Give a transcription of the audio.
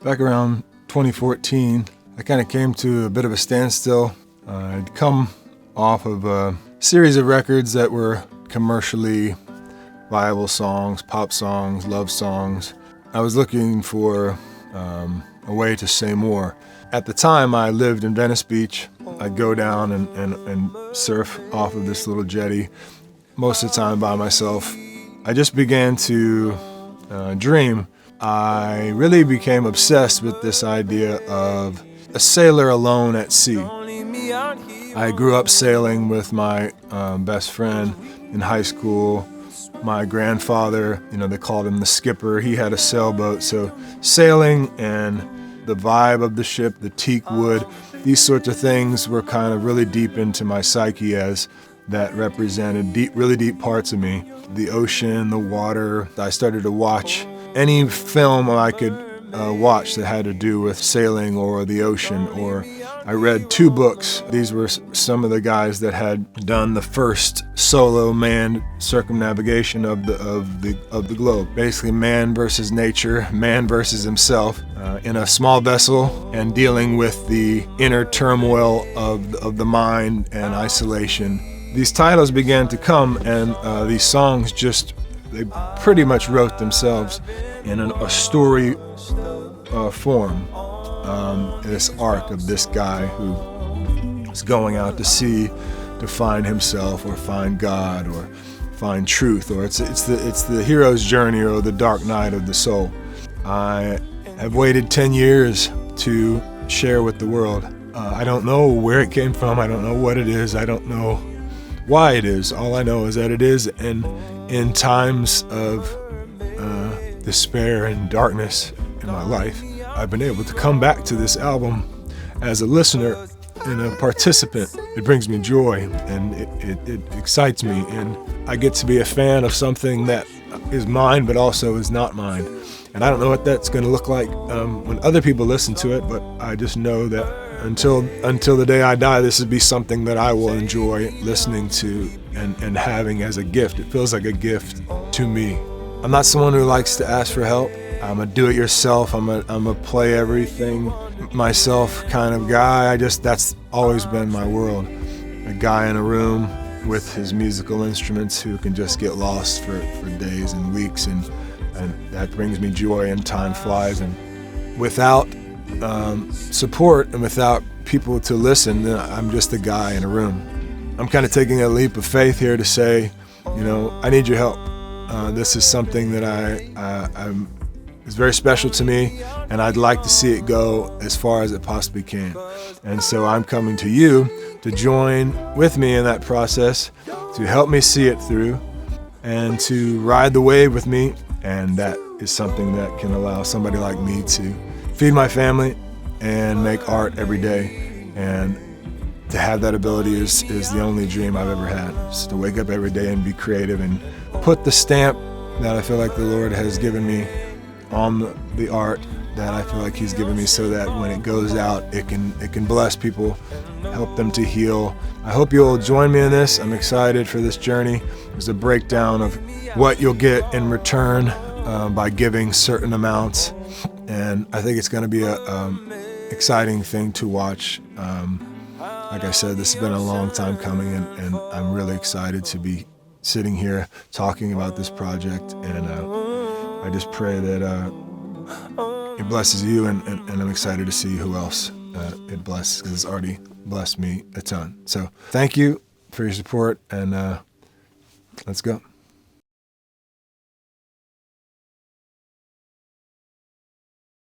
Back around 2014, I kind of came to a bit of a standstill. I'd come off of a series of records that were commercially viable songs, pop songs, love songs. I was looking for a way to say more. At the time, I lived in Venice Beach. I'd go down and surf off of this little jetty, most of the time by myself. I just began to dream. I really became obsessed with this idea of a sailor alone at sea. I grew up sailing with my best friend in high school. My grandfather, they called him the skipper. He had a sailboat, so sailing and the vibe of the ship, the teak wood, these sorts of things were kind of really deep into my psyche, as that represented really deep parts of me. The ocean, the water. I started to watch any film I could watch that had to do with sailing or the ocean, or I read 2 books. These were some of the guys that had done the first solo manned circumnavigation of the globe. Basically, man versus nature, man versus himself in a small vessel, and dealing with the inner turmoil of the mind and isolation. These titles began to come, and these songs they pretty much wrote themselves in a story form. This arc of this guy who is going out to sea to find himself, or find God, or find truth, or it's the hero's journey, or the dark night of the soul. I have waited 10 years to share with the world. I don't know where it came from. I don't know what it is. I don't know why it is. All I know is that it is, and in times of despair and darkness in my life, I've been able to come back to this album as a listener and a participant. It brings me joy, and it excites me, and I get to be a fan of something that is mine but also is not mine. And I don't know what that's going to look like when other people listen to it, but I just know that until the day I die, this will be something that I will enjoy listening to and having as a gift. It feels like a gift to me. I'm not someone who likes to ask for help. I'm a do-it-yourself. I'm a play everything myself kind of guy. That's always been my world. A guy in a room with his musical instruments who can just get lost for days and weeks, and that brings me joy, and time flies. And without support and without people to listen, then I'm just a guy in a room. I'm kind of taking a leap of faith here to say, I need your help. This is something that is very special to me, and I'd like to see it go as far as it possibly can. And so I'm coming to you to join with me in that process, to help me see it through, and to ride the wave with me. And that is something that can allow somebody like me to feed my family and make art every day. And to have that ability is the only dream I've ever had, is to wake up every day and be creative and put the stamp that I feel like the Lord has given me on the art that I feel like He's given me, so that when it goes out, it can bless people, help them to heal. I hope you'll join me in this. I'm excited for this journey. There's a breakdown of what you'll get in return by giving certain amounts, and I think it's going to be a exciting thing to watch. Like I said, this has been a long time coming, and I'm really excited to be sitting here talking about this project, and I just pray that it blesses you, and I'm excited to see who else it blesses, because it's already blessed me a ton. So thank you for your support, and let's go.